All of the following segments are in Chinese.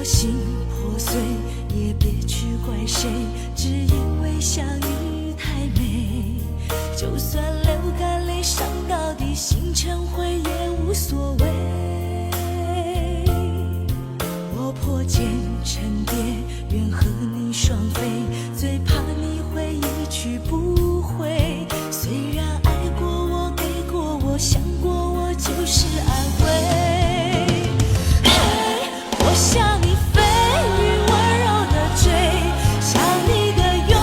心破碎，也别去怪谁，只因为相遇太美。就算流干泪伤到底，心成灰也无所谓。我破茧成蝶，愿和你双飞，最怕你会一去不回。虽然爱过我，给过我，想过我，就是安慰。我向你飞，雨温柔的追，想你的拥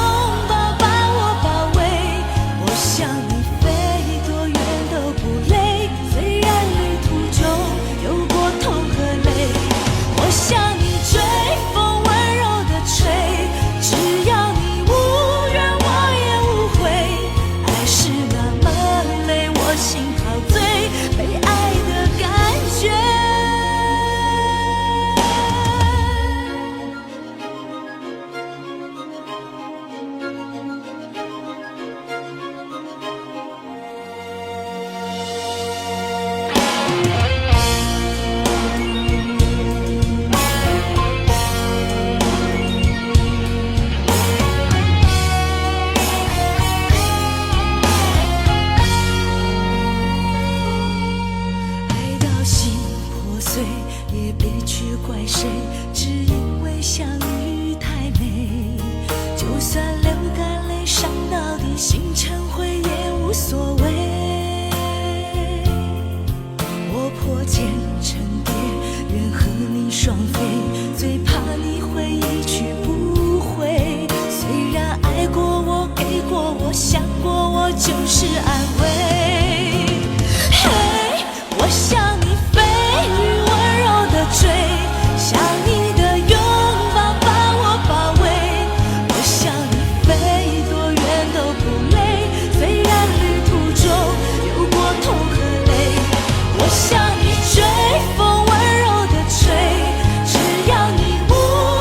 抱把我包围。我向你飞，多远都不累，虽然旅途中有过痛和泪。我向你追，风温柔的吹，只要你无怨我也无悔。爱是那么美，我心陶醉，被爱的感觉。也别去怪谁，只因为相遇太美。就算流干泪伤到底，心成灰也无所谓。我破茧成蝶，愿和你双飞，最怕你会一去不回。虽然爱过我，给过我，想过我，就是安慰。嘿，我向你飞，追，想你的拥抱把我包围。我向你飞，多远都不累，虽然旅途中有过痛和泪。我向你追，风温柔的吹，只要你无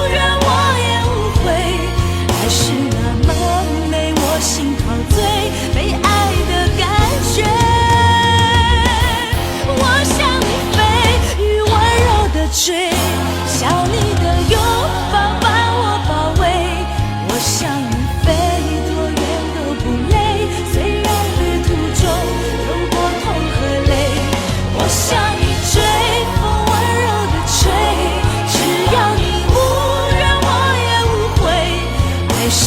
怨我也无悔。爱是那么美，我心陶醉，被爱的感觉。我向你飞，雨温柔的追，想你的拥抱把我包围。我向你飞，多远都不累，虽然旅途中有过痛和泪。我向你追，风温柔的吹，只要你无怨我也无悔。爱是